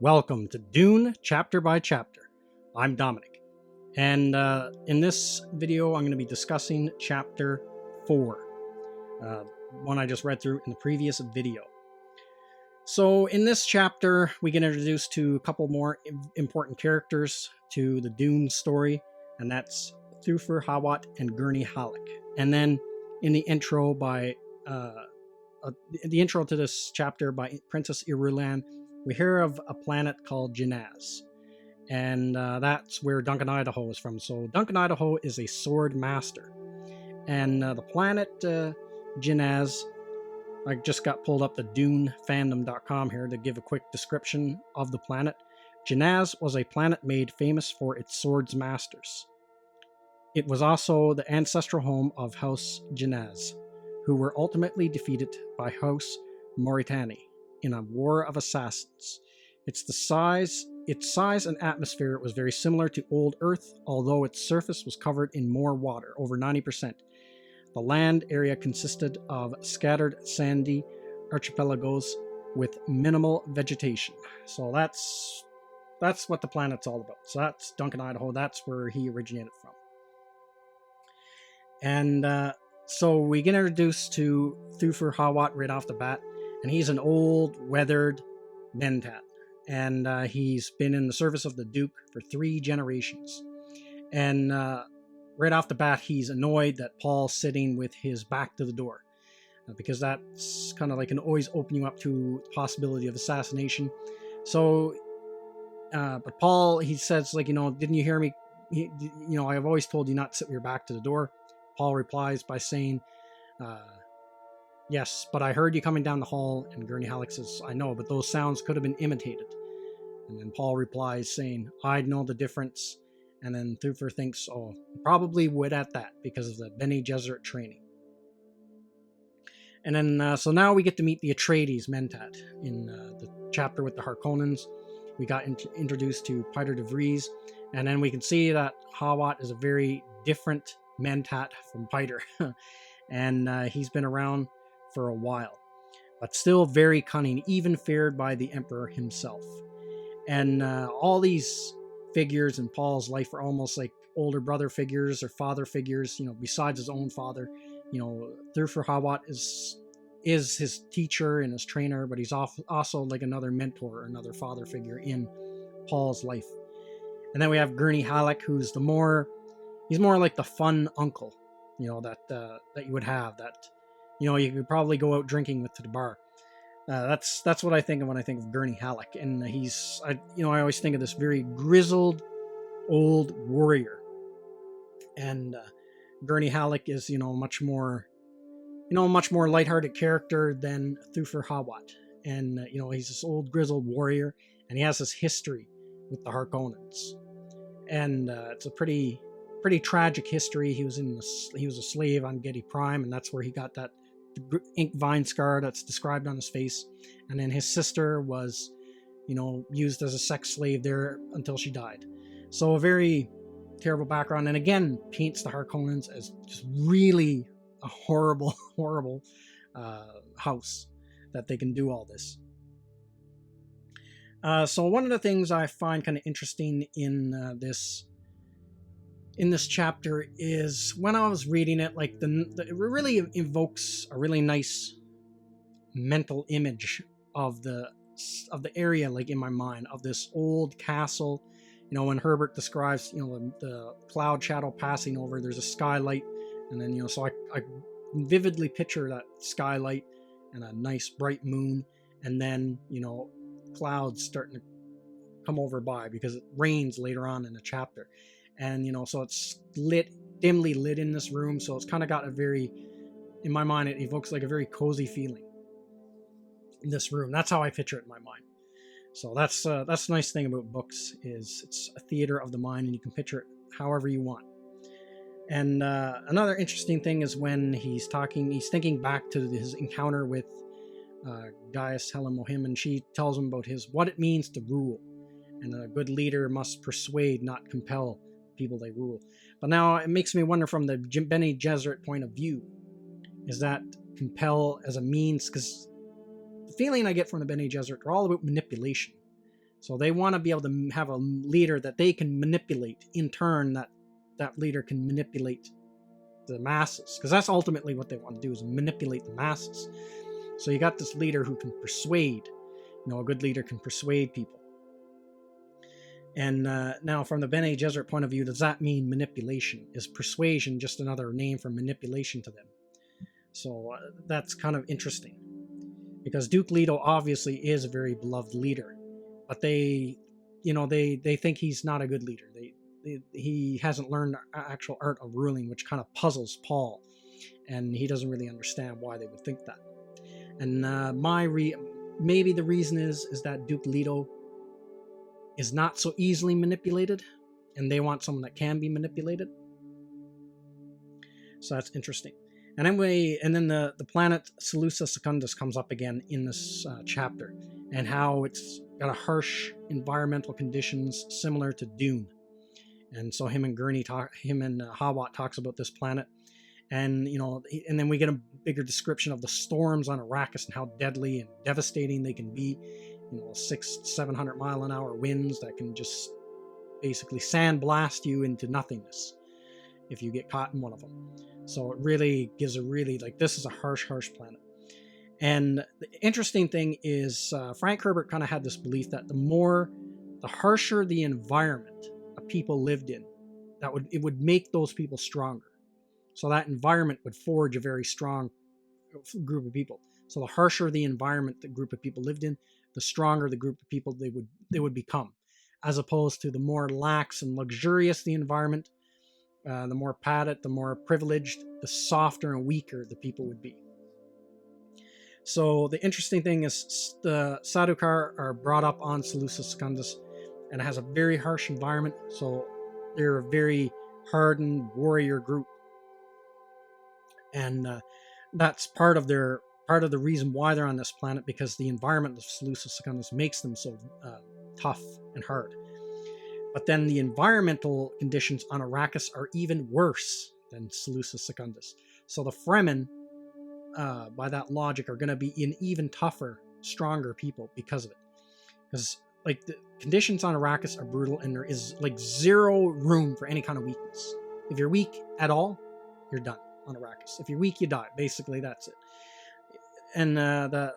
Welcome to Dune Chapter by Chapter. I'm Dominic, and in this video I'm going to be discussing Chapter 4, one I just read through in the previous video. So in this chapter we get introduced to a couple more important characters to the Dune story, and that's Thufir Hawat and Gurney Halleck. And then in the intro to this chapter by Princess Irulan, we hear of a planet called Jinaz, and that's where Duncan, Idaho is from. So Duncan, Idaho is a sword master, and the planet Jinaz, I just got pulled up the DuneFandom.com here to give a quick description of the planet. Jinaz was a planet made famous for its swords masters. It was also the ancestral home of House Jinaz, who were ultimately defeated by House Mauritani in a war of assassins. Its size and atmosphere was very similar to old Earth, although its surface was covered in more water, over 90%. The land area consisted of scattered sandy archipelagos with minimal vegetation. So that's what the planet's all about. So that's Duncan, Idaho. That's where he originated from. And so we get introduced to Thufir Hawat right off the bat, and he's an old, weathered mentat, and he's been in the service of the Duke for 3 generations. And right off the bat, he's annoyed that Paul's sitting with his back to the door, because that's kind of like can always open you up to the possibility of assassination. So, but Paul, he says, like, didn't you hear me? I've always told you not to sit with your back to the door. Paul replies by saying, yes, but I heard you coming down the hall. And Gurney Halleck says, I know, but those sounds could have been imitated. And then Paul replies saying, I'd know the difference. And then Thufir thinks, oh, probably would at that because of the Bene Gesserit training. And then, so now we get to meet the Atreides mentat in the chapter with the Harkonnens. We got introduced to Piter de Vries, and then we can see that Hawat is a very different mentat from Piter. And he's been around for a while, but still very cunning, even feared by the Emperor himself. And all these figures in Paul's life are almost like older brother figures or father figures, besides his own father. Thufir Hawat is his teacher and his trainer, but he's also like another mentor or another father figure in Paul's life. And then we have Gurney Halleck, who's he's more like the fun uncle, that you would have, that you could probably go out drinking with to the bar. That's what I think of when I think of Gurney Halleck, and I always think of this very grizzled old warrior, and Gurney Halleck is much more lighthearted character than Thufir Hawat, and he's this old grizzled warrior, and he has this history with the Harkonnens, and it's a pretty tragic history. He was a slave on Gedi Prime, and that's where he got that ink vine scar that's described on his face. And then his sister was used as a sex slave there until she died. So a very terrible background, and again paints the Harkonnens as just really a horrible house that they can do all this. So one of the things I find kind of interesting in this chapter is when I was reading it, like it really evokes a really nice mental image of the area, like in my mind, of this old castle. When Herbert describes the cloud shadow passing over, there's a skylight, and then so I vividly picture that skylight and a nice bright moon, and then clouds starting to come over by because it rains later on in the chapter. And so it's dimly lit in this room, so it's kind of got in my mind, it evokes like a very cozy feeling in this room. That's how I picture it in my mind. So that's the nice thing about books, is it's a theater of the mind, and you can picture it however you want. And another interesting thing is when he's thinking back to his encounter with Gaius Helen Mohim, and she tells him about what it means to rule, and a good leader must persuade, not compel people they rule. But now it makes me wonder, from the Bene Gesserit point of view, is that compel as a means? Because the feeling I get from the Bene Gesserit are all about manipulation. So they want to be able to have a leader that they can manipulate. In turn, that leader can manipulate the masses, because that's ultimately what they want to do, is manipulate the masses. So you got this leader who can persuade. A good leader can persuade people. And now, from the Bene Gesserit point of view, does that mean manipulation? Is persuasion just another name for manipulation to them? So that's kind of interesting, because Duke Leto obviously is a very beloved leader, but they think he's not a good leader. He hasn't learned the actual art of ruling, which kind of puzzles Paul, and he doesn't really understand why they would think that. And maybe the reason is that Duke Leto is not so easily manipulated, and they want someone that can be manipulated. So that's interesting. And anyway, and then the planet Seleucia Secundus comes up again in this chapter, and how it's got a harsh environmental conditions similar to Dune. And so him and Hawat talks about this planet, and and then we get a bigger description of the storms on Arrakis and how deadly and devastating they can be. 600-700 mile an hour winds that can just basically sandblast you into nothingness if you get caught in one of them. So it really gives this is a harsh planet. And the interesting thing is Frank Herbert kind of had this belief that the harsher the environment people lived in, it would make those people stronger. So that environment would forge a very strong group of people. So the harsher the environment the group of people lived in, the stronger the group of people they would become, as opposed to the more lax and luxurious the environment, the more padded, the more privileged, the softer and weaker the people would be. So the interesting thing is the Sardaukar are brought up on Seleucia Secundus, and it has a very harsh environment. So they're a very hardened warrior group, and that's part of the reason why they're on this planet, because the environment of Seleucia Secundus makes them so tough and hard. But then the environmental conditions on Arrakis are even worse than Seleucia Secundus. So the Fremen, by that logic, are going to be an even tougher, stronger people because of it. Because the conditions on Arrakis are brutal, and there is zero room for any kind of weakness. If you're weak at all, you're done on Arrakis. If you're weak, you die. Basically, that's it. And the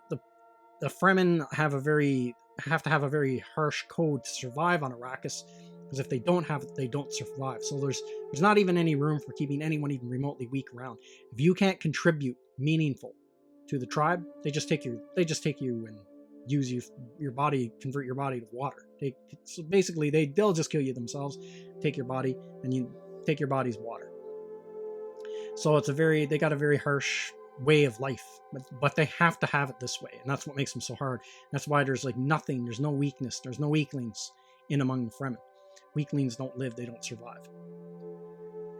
Fremen have to have a very harsh code to survive on Arrakis, because if they don't have it, they don't survive. So there's not even any room for keeping anyone even remotely weak around. If you can't contribute meaningful to the tribe, they just take you and use your body, convert your body to water. So basically they'll just kill you themselves, take your body, and you take your body's water. So they got a very harsh way of life, but they have to have it this way, and that's what makes them so hard. That's why there's nothing, there's no weakness, there's no weaklings in among the Fremen. Weaklings don't live, they don't survive.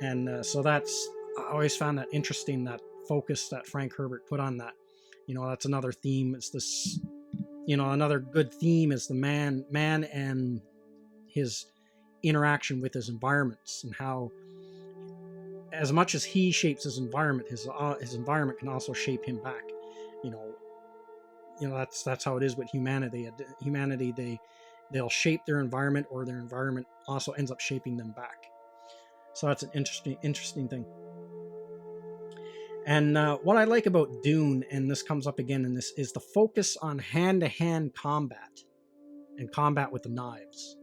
And so I always found that interesting, that focus that Frank Herbert put on that. That's another theme. It's this, another good theme is the man and his interaction with his environments, and how as much as he shapes his environment, his environment can also shape him back. That's how it is with humanity. They'll shape their environment, or their environment also ends up shaping them back. So that's an interesting thing. And what I like about Dune, and this comes up again in this, is the focus on hand-to-hand combat and combat with the knives.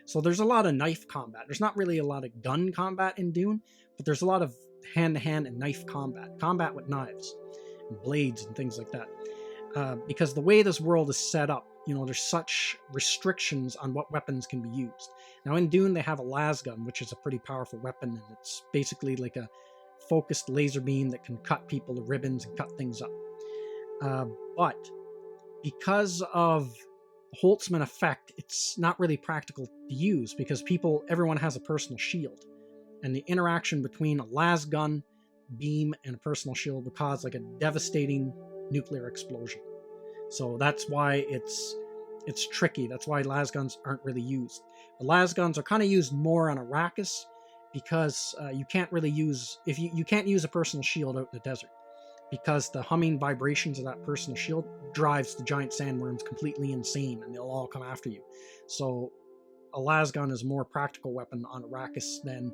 So there's a lot of knife combat. There's not really a lot of gun combat in Dune, but there's a lot of hand-to-hand and knife combat with knives and blades and things like that. Because the way this world is set up, there's such restrictions on what weapons can be used. Now in Dune, they have a lasgun, which is a pretty powerful weapon, and it's basically like a focused laser beam that can cut people to ribbons and cut things up. But because of the Holtzman effect, it's not really practical to use, because everyone has a personal shield, and the interaction between a lasgun beam and a personal shield would cause a devastating nuclear explosion. So that's why it's tricky. That's why lasguns aren't really used. The lasguns are kind of used more on Arrakis, because you can't really use, you can't use a personal shield out in the desert. because the humming vibrations of that personal shield drives the giant sandworms completely insane, and they'll all come after you. So a lasgun is a more practical weapon on Arrakis than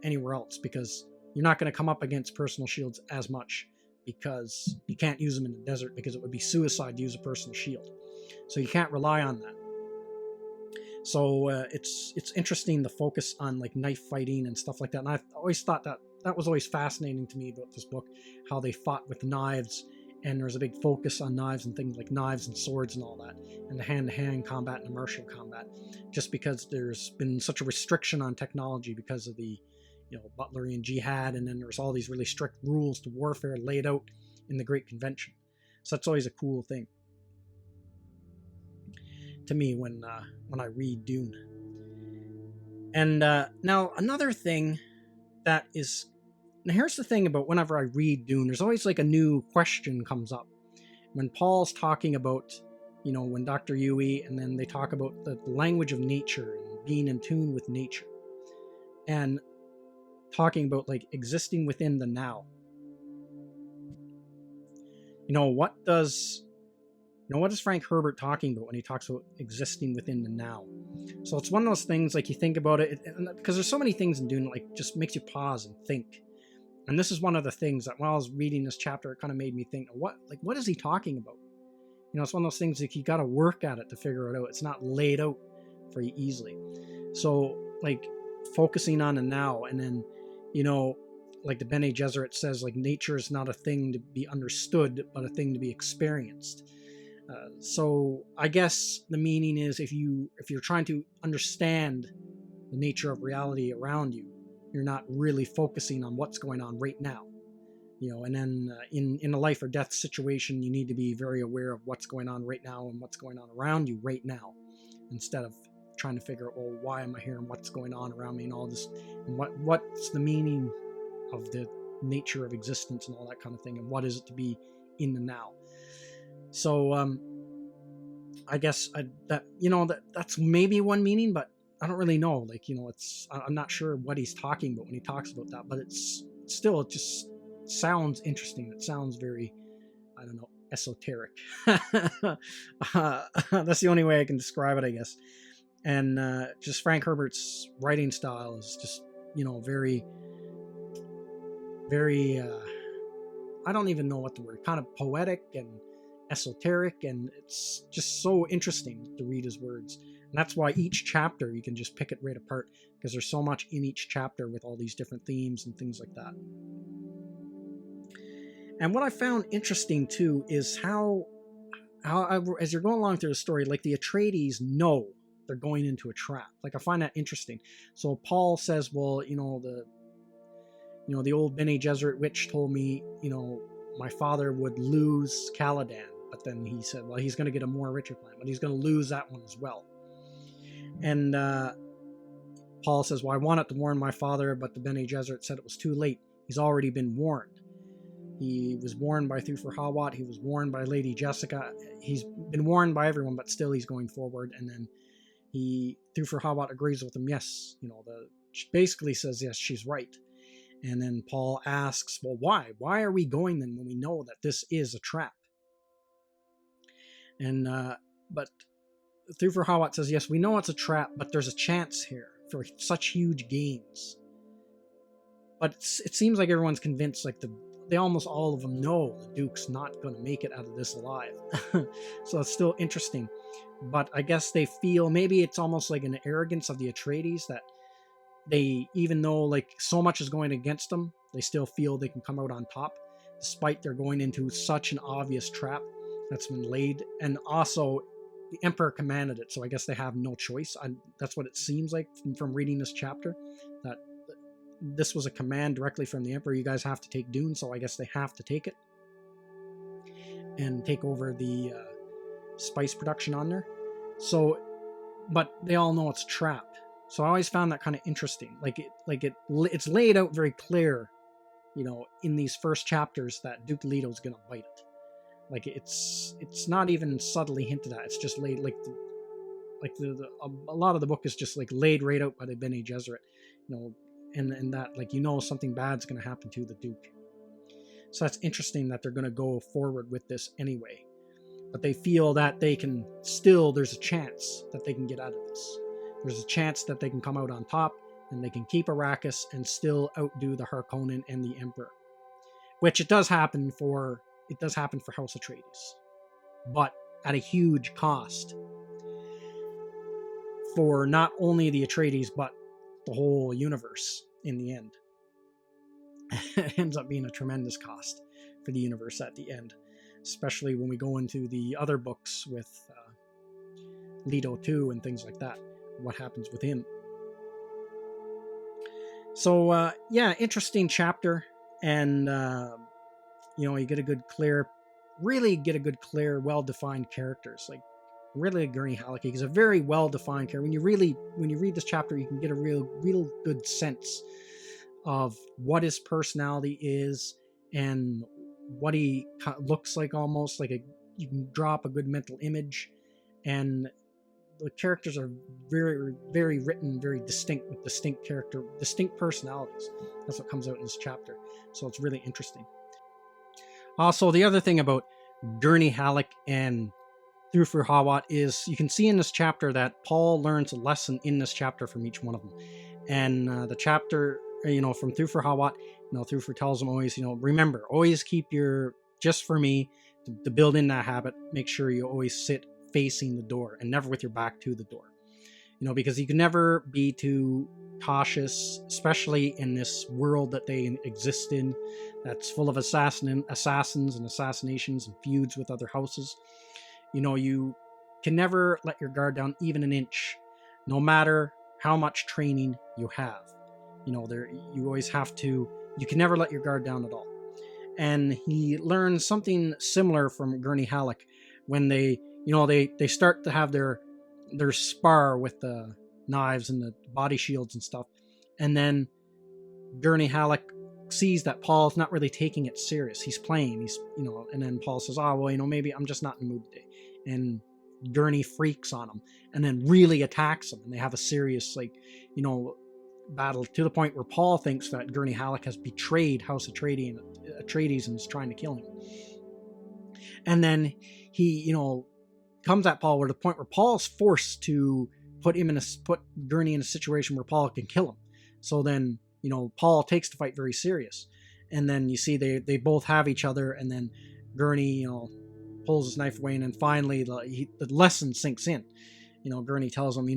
anywhere else, because you're not going to come up against personal shields as much, because you can't use them in the desert, because it would be suicide to use a personal shield. So you can't rely on that. So it's interesting, the focus on like knife fighting and stuff like that. And I've always thought that was always fascinating to me about this book, how they fought with knives, and there's a big focus on knives and things like knives and swords and all that, and the hand-to-hand combat and the martial combat, just because there's been such a restriction on technology because of the, Butlerian jihad, and then there's all these really strict rules to warfare laid out in the Great Convention. So that's always a cool thing to me when I read Dune. And now another thing that is, now here's the thing about whenever I read Dune, there's always like a new question comes up. When Paul's talking about, when Dr. Yui, and then they talk about the language of nature and being in tune with nature, and talking about like existing within the now. What is Frank Herbert talking about when he talks about existing within the now? So it's one of those things, like, you think about it, because there's so many things in Dune, like, just makes you pause and think. And this is one of the things that, while I was reading this chapter, it kind of made me think, what is he talking about? It's one of those things, like, you got to work at it to figure it out. It's not laid out for you easily. So, like, focusing on the now, and then, like the Bene Gesserit says, like, nature is not a thing to be understood, but a thing to be experienced. So I guess the meaning is, if you're trying to understand the nature of reality around you, you're not really focusing on what's going on right now. And then in a life or death situation, you need to be very aware of what's going on right now and what's going on around you right now, instead of trying to figure out, well, why am I here and what's going on around me and all this, and what's the meaning of the nature of existence and all that kind of thing, and what is it to be in the now. So I guess that's maybe one meaning, but I don't really know. Like, I'm not sure what he's talking about when he talks about that, but it just sounds interesting. It sounds very, I don't know, esoteric. That's the only way I can describe it, I guess. And just Frank Herbert's writing style is just, very, very, I don't even know what the word, kind of poetic and esoteric, and it's just so interesting to read his words. And that's why each chapter, you can just pick it right apart, because there's so much in each chapter with all these different themes and things like that. And what I found interesting too is how as you're going along through the story, like, the Atreides know they're going into a trap. Like, I find that interesting. So Paul says, well, the old Bene Gesserit witch told me, my father would lose Caladan, but then he said, well, he's going to get a more richer planet, but he's going to lose that one as well. And Paul says, well, I wanted to warn my father, but the Bene Gesserit said it was too late. He's already been warned. He was warned by Thufir Hawat. He was warned by Lady Jessica. He's been warned by everyone, but still he's going forward. And then Thufir Hawat agrees with him. Yes, she basically says, yes, she's right. And then Paul asks, well, why? Why are we going then when we know that this is a trap? And but Thufir Hawat says, yes, we know it's a trap, but there's a chance here for such huge gains. But it seems like everyone's convinced, like, they almost all of them know the Duke's not going to make it out of this alive. So it's still interesting. But I guess they feel, maybe it's almost like an arrogance of the Atreides, that they, even though, like, so much is going against them, they still feel they can come out on top, despite they're going into such an obvious trap that's been laid. And also, the Emperor commanded it, so I guess they have no choice. That's what it seems like from reading this chapter, that this was a command directly from the Emperor. You guys have to take Dune, so I guess they have to take it and take over the spice production on there. So, but they all know it's a trap. So I always found that kind of interesting. It's laid out very clear, in these first chapters, that Duke Leto's gonna bite it. Like, it's not even subtly hinted at. It's just laid, a lot of the book is just, like, laid right out by the Bene Gesserit, and that, like, something bad's gonna happen to the Duke. So that's interesting that they're going to go forward with this anyway. But they feel that they can still, there's a chance that they can get out of this. There's a chance that they can come out on top, and they can keep Arrakis and still outdo the Harkonnen and the Emperor. Which it does happen for House Atreides. But at a huge cost for not only the Atreides, but the whole universe in the end. It ends up being a tremendous cost for the universe at the end, especially when we go into the other books with Leto 2 and things like that. What happens with him? So yeah, interesting chapter, and you get a good, clear, well-defined characters. Like really, Gurney Halleck is a very well-defined character. When you read this chapter, you can get a real good sense of what his personality is and what he looks like, almost like you can draw up a good mental image, and the characters are very, very written, very distinct, with distinct personalities. That's what comes out in this chapter. So it's really interesting. Also, the other thing about Gurney Halleck and Thufir Hawat is you can see in this chapter that Paul learns a lesson in this chapter from each one of them. And the chapter, from Thufir Hawat, Thufir tells him always, remember, always keep just for me, to build in that habit, make sure you always sit facing the door and never with your back to the door. Because you can never be too cautious, especially in this world that they exist in, that's full of assassins and assassinations and feuds with other houses. You can never let your guard down even an inch, no matter how much training you have. You always have to, you can never let your guard down at all. And he learns something similar from Gurney Halleck when they start to have their spar with the knives and the body shields and stuff. And then Gurney Halleck sees that Paul's not really taking it serious. He's playing, and then Paul says, maybe I'm just not in the mood today. And Gurney freaks on him and then really attacks him. And they have a serious, battle to the point where Paul thinks that Gurney Halleck has betrayed House Atreides and is trying to kill him. And then he, comes at Paul to the point where Paul's forced to put Gurney in a situation where Paul can kill him. So then, Paul takes the fight very serious. And then you see they both have each other, and then Gurney, pulls his knife away, and then finally the lesson sinks in. Gurney tells him,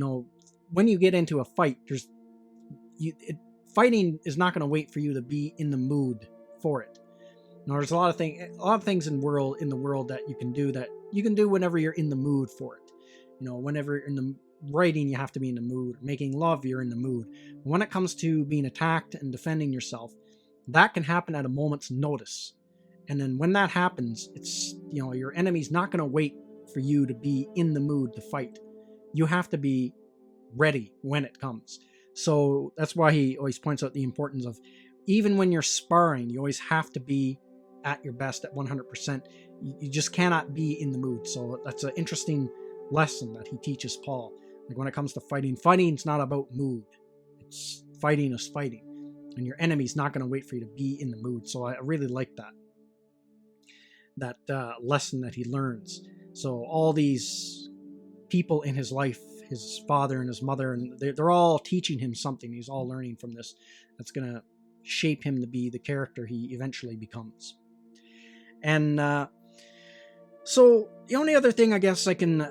when you get into a fight, fighting is not going to wait for you to be in the mood for it. There's a lot of things in the world that you can do whenever you're in the mood for it. Whenever you're in the writing, you have to be in the mood. Making love, you're in the mood. But when it comes to being attacked and defending yourself, that can happen at a moment's notice. And then when that happens, it's, your enemy's not going to wait for you to be in the mood to fight. You have to be ready when it comes. So that's why he always points out the importance of, even when you're sparring, you always have to be at your best at 100%. You just cannot be in the mood. So that's an interesting lesson that he teaches Paul. Like when it comes to fighting's not about mood. It's fighting is fighting. And your enemy's not going to wait for you to be in the mood. So I really like that lesson that he learns. So all these people in his life, his father and his mother, and they're all teaching him something. He's all learning from this. That's going to shape him to be the character he eventually becomes. And so the only other thing I guess I can...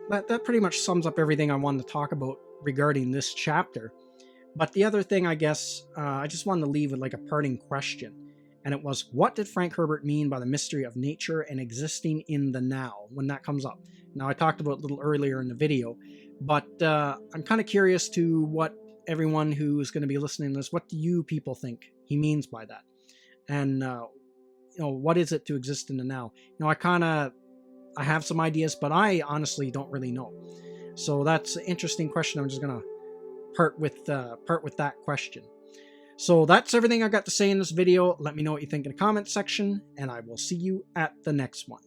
That pretty much sums up everything I wanted to talk about regarding this chapter. But the other thing, I guess, I just wanted to leave with a parting question. And it was, what did Frank Herbert mean by the mystery of nature and existing in the now, when that comes up? Now, I talked about it a little earlier in the video, but I'm kind of curious to what everyone who is going to be listening to this, what do you people think he means by that? And, what is it to exist in the now? I have some ideas, but I honestly don't really know. So that's an interesting question. I'm just going to part with that question. So that's everything I got to say in this video. Let me know what you think in the comment section, and I will see you at the next one.